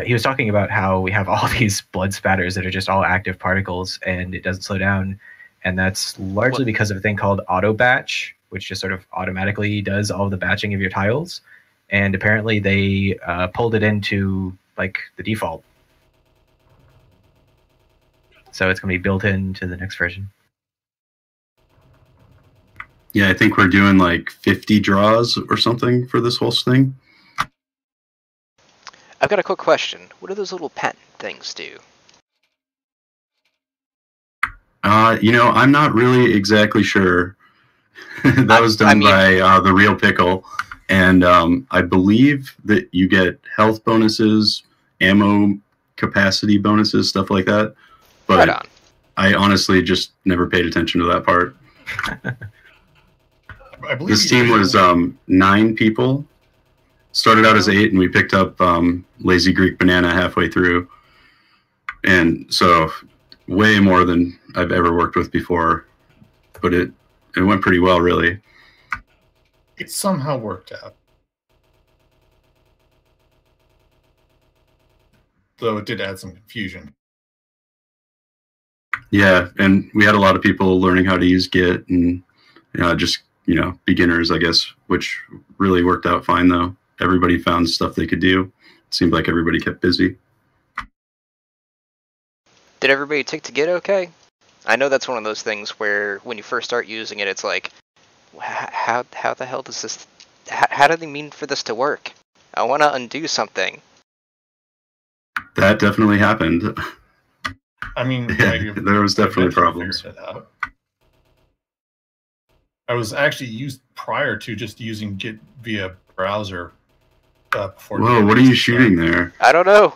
he was talking about how we have all these blood spatters that are just all active particles and it doesn't slow down. And that's largely because of a thing called auto batch, which just sort of automatically does all the batching of your tiles. And apparently they pulled it into like the default. So it's going to be built into the next version. Yeah, I think we're doing like 50 draws or something for this whole thing. I've got a quick question. What do those little patent things do? I'm not really exactly sure. That was done by The Real Pickle. And I believe that you get health bonuses, ammo capacity bonuses, stuff like that. But Right on. I honestly just never paid attention to that part. I believe This team was 9 people. started out as 8, and we picked up Lazy Greek Banana halfway through, and so way more than I've ever worked with before. But it went pretty well, really. It somehow worked out. Though it did add some confusion. Yeah, and we had a lot of people learning how to use Git, and just beginners, I guess, which really worked out fine. Though everybody found stuff they could do. It seemed like everybody kept busy. Did everybody take to Git okay? I know that's one of those things where when you first start using it, it's like, how the hell does this? How do they mean for this to work? I want to undo something. That definitely happened. I mean, yeah, there was definitely problems. I was actually used prior to just using Git via browser. Before. Whoa! What are you shooting there? I don't know.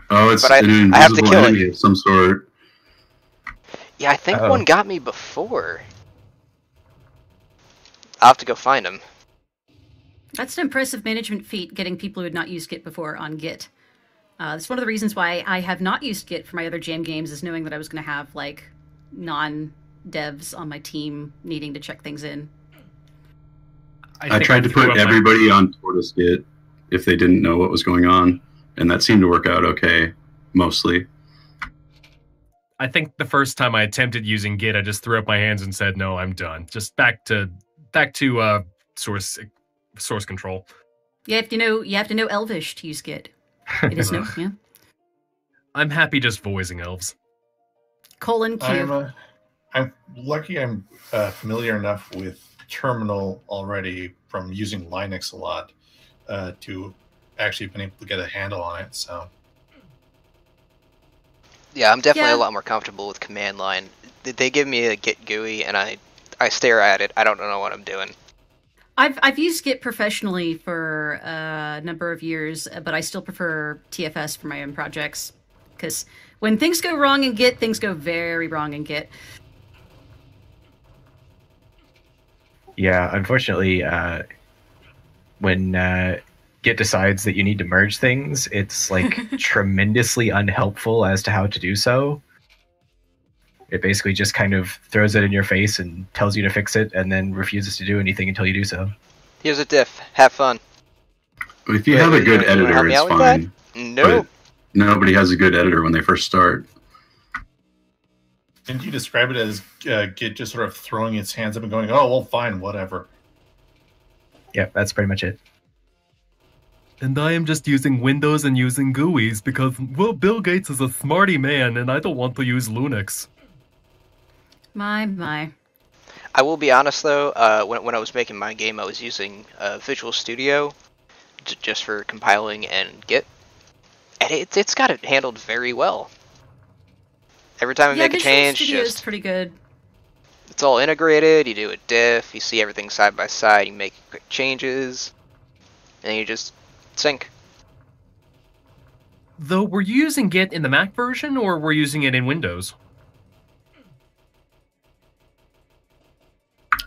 Oh, it's but an invisible I have to kill enemy it. of some sort. Yeah, I think one got me before. I'll have to go find him. That's an impressive management feat, getting people who had not used Git before on Git. That's one of the reasons why I have not used Git for my other Jam games, is knowing that I was going to have, like, non-devs on my team needing to check things in. I tried to put everybody on Tortoise Git if they didn't know what was going on, and that seemed to work out okay, mostly. I think the first time I attempted using Git, I just threw up my hands and said, "No, I'm done." Just back to source control. You have to know Elvish to use Git. It is yeah. I'm happy just voicing elves. Colon Q. I'm lucky. I'm familiar enough with Terminal already from using Linux a lot to actually been able to get a handle on it. So. Yeah, I'm definitely a lot more comfortable with command line. They give me a Git GUI, and I stare at it. I don't know what I'm doing. I've used Git professionally for a number of years, but I still prefer TFS for my own projects, because when things go wrong in Git, things go very wrong in Git. Yeah, unfortunately, when Git decides that you need to merge things, it's like tremendously unhelpful as to how to do so. It basically just kind of throws it in your face and tells you to fix it, and then refuses to do anything until you do so. Here's a diff. Have fun. If you have a good editor, it's fine. No. Nobody has a good editor when they first start. Didn't you describe it as Git just sort of throwing its hands up and going, "Oh, well, fine, whatever"? Yeah, that's pretty much it. And I am just using Windows and using GUIs because, well, Bill Gates is a smarty man, and I don't want to use Linux. My. I will be honest though, when I was making my game, I was using Visual Studio just for compiling and Git, and it's got it handled very well. Every time I make a change, Visual Studio is pretty good. It's all integrated. You do a diff, you see everything side by side, you make quick changes, and you just sync. Though, were you using Git in the Mac version, or were you using it in Windows?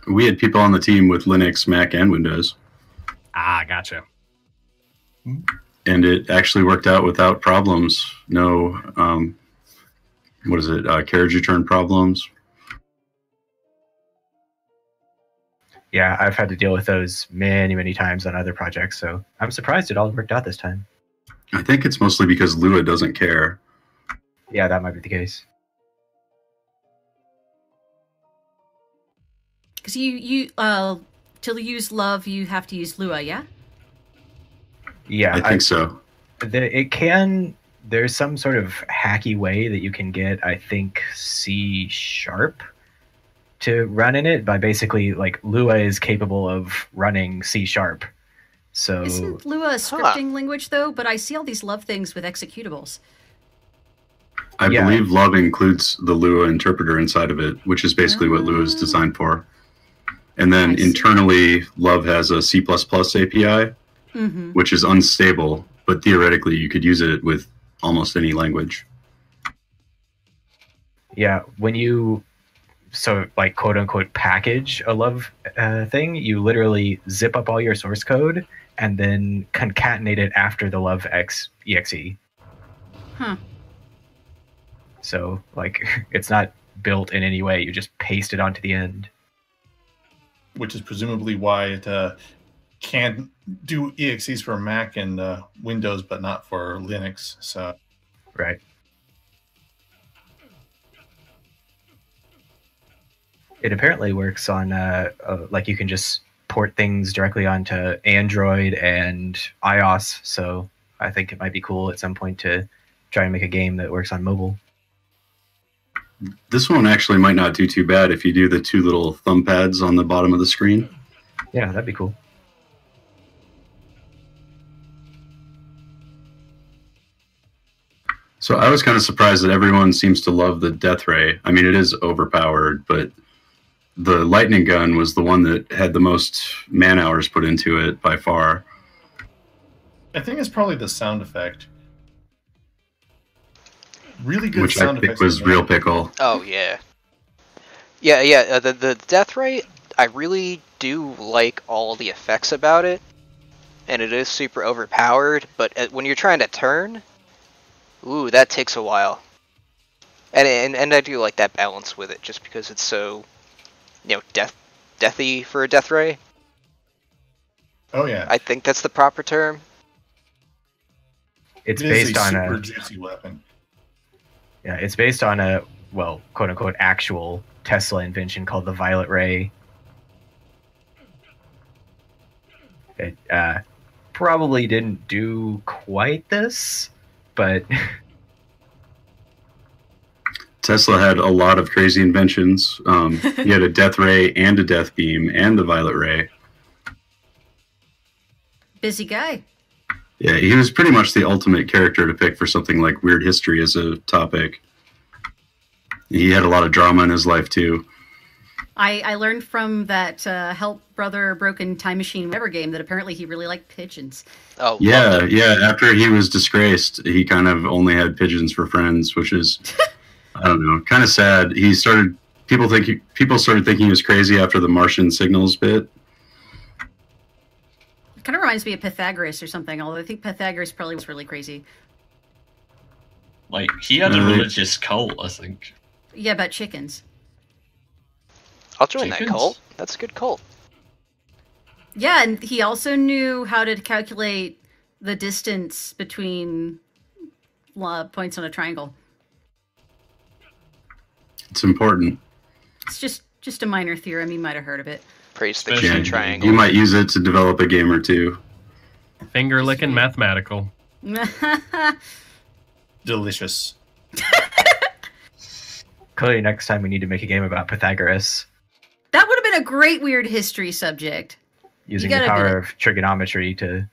We had people on the team with Linux, Mac, and Windows. Ah, gotcha. And it actually worked out without problems. No, carriage return problems. Yeah, I've had to deal with those many, many times on other projects, so I'm surprised it all worked out this time. I think it's mostly because Lua doesn't care. Yeah, that might be the case. Because to use Love, you have to use Lua, yeah? Yeah, I think so. There's some sort of hacky way that you can get, I think, C# to run in it, by basically, like, Lua is capable of running C#. So isn't Lua a scripting language though? But I see all these Love things with executables. I believe Love includes the Lua interpreter inside of it, which is basically what Lua is designed for. And then internally, Love has a C++ API, which is unstable, but theoretically you could use it with almost any language. Yeah, when you like quote unquote package a Love thing, you literally zip up all your source code and then concatenate it after the Love X EXE. Huh. So, like, it's not built in any way. You just paste it onto the end. Which is presumably why it can do EXEs for Mac and Windows, but not for Linux. So, Right. It apparently works on, like, you can just port things directly onto Android and iOS. So I think it might be cool at some point to try and make a game that works on mobile. This one actually might not do too bad if you do the 2 little thumb pads on the bottom of the screen. Yeah, that'd be cool. So I was kind of surprised that everyone seems to love the Death Ray. I mean, it is overpowered, but the lightning gun was the one that had the most man hours put into it by far. I think it's probably the sound effect. Really good Which sound I think effects. was real pickle. Oh yeah, yeah. The death ray, I really do like all the effects about it, and it is super overpowered. But when you're trying to turn, ooh, that takes a while. And I do like that balance with it, just because it's so, deathy for a death ray. Oh yeah, I think that's the proper term. It's it is based a on super a juicy weapon. yeah, it's based on a, well, quote unquote actual Tesla invention called the Violet Ray. It probably didn't do quite this, but Tesla had a lot of crazy inventions. He had a Death Ray and a Death Beam and the Violet Ray. Busy guy. Yeah, he was pretty much the ultimate character to pick for something like weird history as a topic. He had a lot of drama in his life, too. I learned from that Help Brother Broken Time Machine whatever game that apparently he really liked pigeons. Oh Yeah. After he was disgraced, he kind of only had pigeons for friends, which is, I don't know, kind of sad. People started thinking he was crazy after the Martian signals bit. It kind of reminds me of Pythagoras or something, although I think Pythagoras probably was really crazy. Like, he had a religious cult, I think. Yeah, about chickens. I'll join that Chickens? cult. That's a good cult. Yeah, and he also knew how to calculate the distance between points on a triangle. It's important. It's just a minor theorem. You might have heard of it. Praise the Especially Q Yeah, triangle. you might use it to develop a game or two. Finger licking mathematical. Delicious. clearly next time we need to make a game about Pythagoras That would have been a great weird history subject. using You the gotta do power of trigonometry to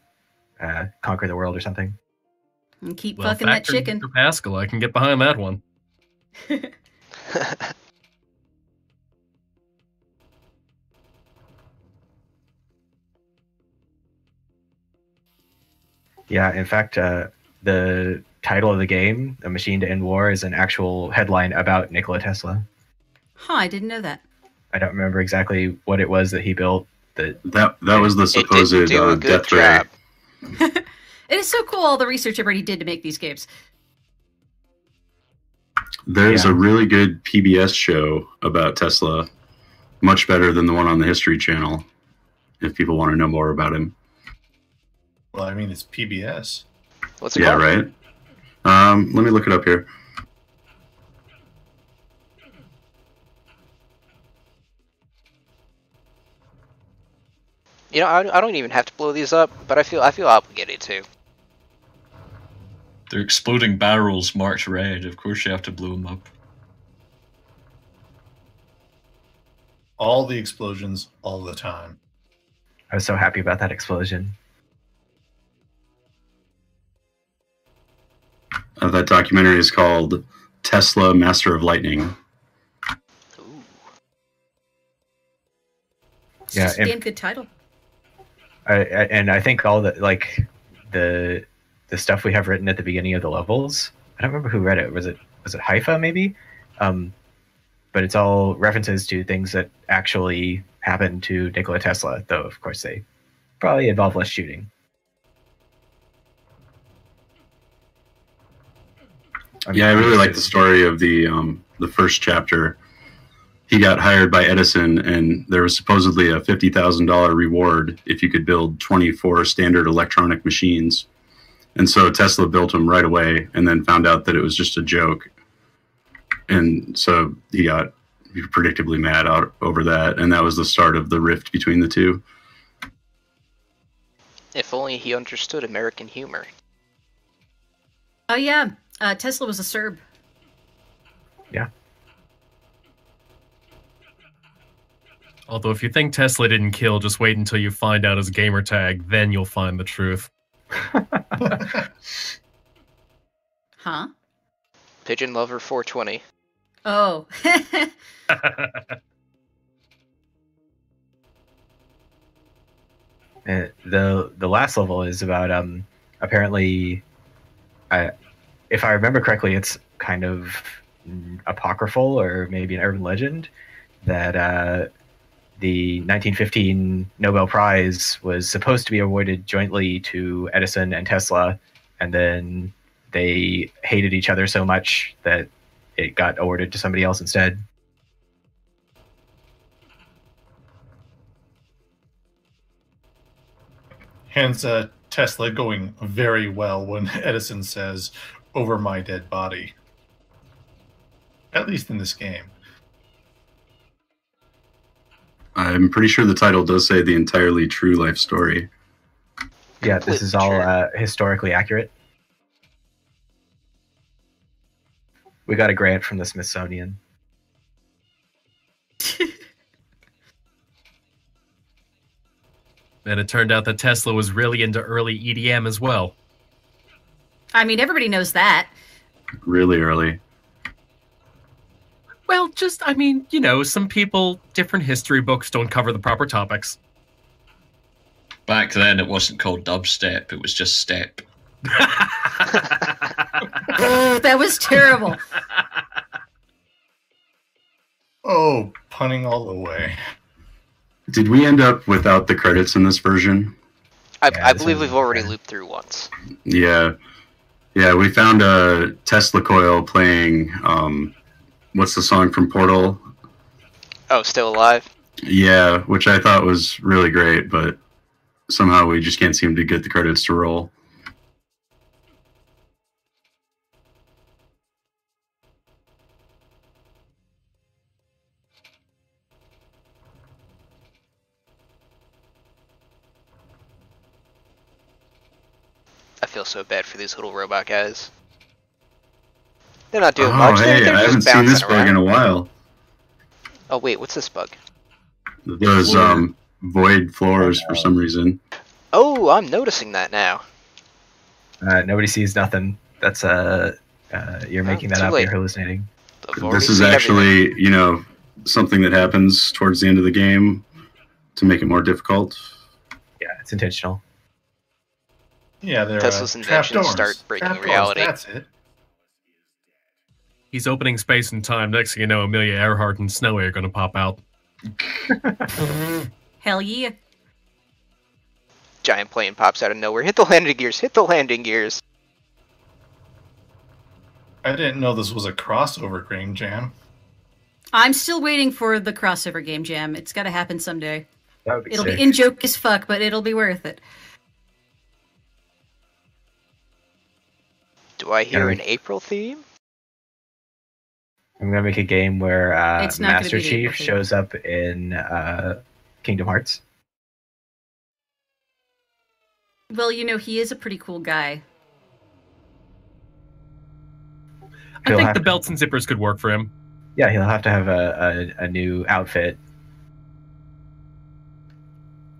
conquer the world or something. And keep Well, fucking that factor chicken. Mr. Pascal, I can get behind that one. Yeah, in fact, the title of the game, A Machine to End War, is an actual headline about Nikola Tesla. Huh, I didn't know that. I don't remember exactly what it was that he built. That was the It did supposed do a good Death Ray. job. It is so cool all the research everybody did to make these games. There's Yeah. a really good PBS show about Tesla, much better than the one on the History Channel, if people want to know more about him. Well, I mean, it's PBS. What's it Yeah, called? right? Let me look it up here. You know, I don't even have to blow these up, but I feel obligated to. They're exploding barrels marked red. Of course you have to blow them up. All the explosions, all the time. I was so happy about that explosion. That documentary is called Tesla, Master of Lightning. Ooh. It's Yeah, just a and- damn good title. And I think all the stuff we have written at the beginning of the levels. I don't remember who read it. Was it Haifa maybe? But it's all references to things that actually happened to Nikola Tesla, though of course they probably involve less shooting. Yeah, I really like the story of the first chapter. He got hired by Edison, and there was supposedly a $50,000 reward if you could build 24 standard electronic machines. And so Tesla built them right away, and then found out that it was just a joke. And so he got predictably mad over that, and that was the start of the rift between the two. If only he understood American humor. Oh yeah, Tesla was a Serb. Yeah. Although if you think Tesla didn't kill, just wait until you find out his gamer tag, then you'll find the truth. Huh? Pigeon Lover 420. Oh. The last level is about apparently, if I remember correctly, it's kind of apocryphal or maybe an urban legend that the 1915 Nobel Prize was supposed to be awarded jointly to Edison and Tesla, and then they hated each other so much that it got awarded to somebody else instead. Hence, Tesla going very well when Edison says, "Over my dead body." At least in this game. I'm pretty sure the title does say the entirely true life story. Yeah, this is all True. historically accurate. We got a grant from the Smithsonian. And it turned out that Tesla was really into early EDM as well. I mean, everybody knows that. Really early. Well, just, I mean, you know, some people, different history books don't cover the proper topics. Back then, it wasn't called dubstep; it was just step. Oh, that was terrible. Oh, punning all the way. Did we end up without the credits in this version? I this believe one's we've already okay. looped through once. Yeah. Yeah, we found a Tesla coil playing, what's the song from Portal? Oh, still alive? Yeah, which I thought was really great, but somehow we just can't seem to get the credits to roll. I feel so bad for these little robot guys. They're not doing Oh, much. hey, They're I haven't just seen this bouncing bug in around. a while. Oh wait, what's this bug? Those void floors for some reason. Oh, I'm noticing that now. Nobody sees nothing. That's you're making that too up. late. You're hallucinating. I've already This is seen actually, everything. you know, something that happens towards the end of the game to make it more difficult. Yeah, it's intentional. Yeah, they're Tesla's inventions trapdoors. start breaking Trapdoors, reality. That's it. He's opening space and time. Next thing you know, Amelia Earhart and Snowy are going to pop out. Hell yeah. Giant plane pops out of nowhere. Hit the landing gears. Hit the landing gears. I didn't know this was a crossover game jam. I'm still waiting for the crossover game jam. It's got to happen someday. That would be It'll sick. be in joke as fuck, but it'll be worth it. Do I hear Yeah. an April theme? I'm gonna make a game where It's not gonna Master be the Chief April thing. shows up in Kingdom Hearts. Well, you know, he is a pretty cool guy. I He'll think have the to- belts and zippers could work for him. Yeah, he'll have to have a new outfit.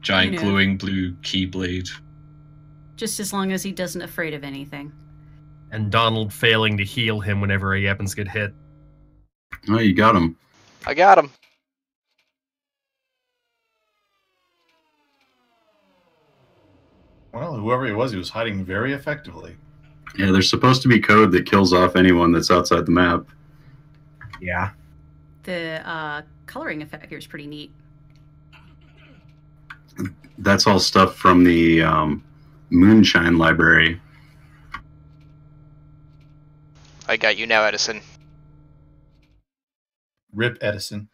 Giant You know. glowing blue keyblade. Just as long as he doesn't afraid of anything. And Donald failing to heal him whenever he happens to get hit. Oh, you got him. I got him. Well, whoever he was hiding very effectively. Yeah, there's supposed to be code that kills off anyone that's outside the map. Yeah. The coloring effect here is pretty neat. That's all stuff from the Moonshine library. I got you now, Edison. Rip Edison.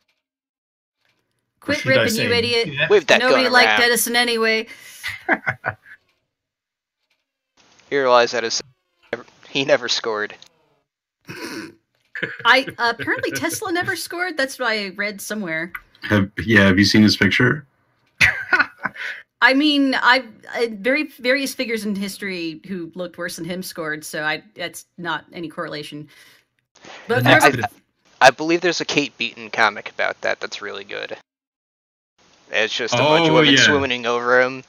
Quit should I ripping, say? you idiot. Yeah. Wave that Nobody gun liked around. Edison anyway. Here lies Edison. He never scored. Apparently Tesla never scored. That's what I read somewhere. Have you seen his picture? I mean, various figures in history who looked worse than him scored, so that's not any correlation. But I believe there's a Kate Beaton comic about that that's really good. It's just a bunch of women swooning over him,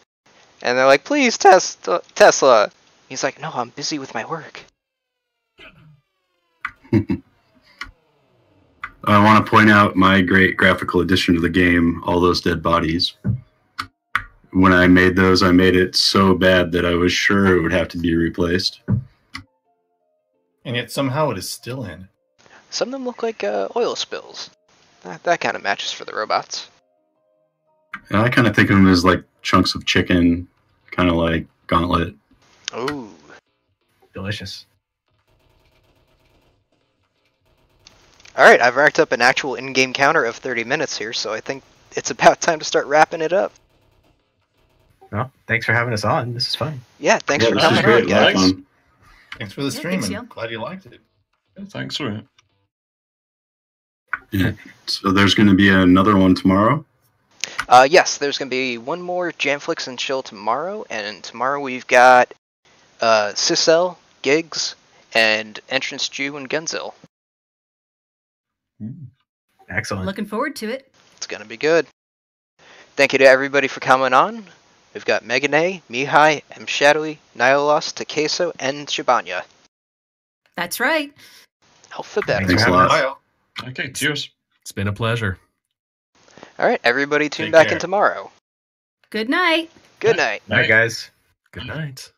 and they're like, "Please, Tesla." He's like, "No, I'm busy with my work." I want to point out my great graphical addition to the game, All Those Dead Bodies. When I made those, I made it so bad that I was sure it would have to be replaced. And yet somehow it is still in. Some of them look like oil spills. That kind of matches for the robots. And I kind of think of them as like chunks of chicken, kind of like Gauntlet. Ooh. Delicious. Alright, I've racked up an actual in-game counter of 30 minutes here, so I think it's about time to start wrapping it up. Well, thanks for having us on. This is fun. Yeah, thanks for this is coming great. on, A lot of guys. fun. Thanks for the Yeah, stream, thanks, and Neil. glad you liked it. Thanks for it. Yeah. So there's going to be another one tomorrow. Yes, there's going to be one more Jamflix and Chill tomorrow, and tomorrow we've got Sissel, Giggs, and Entrance Jew and Genzil. Excellent. looking forward to it. It's going to be good. Thank you to everybody for coming on. We've got megane, Mihai, MShadowy, Nihiloss, taqueso, and Xibanya. That's right. Alphabetical. Thanks a lot. Bye. Okay, cheers. It's been a pleasure. Alright, everybody tune Take back care. in tomorrow. Good night. Good night. All right, guys. Good night.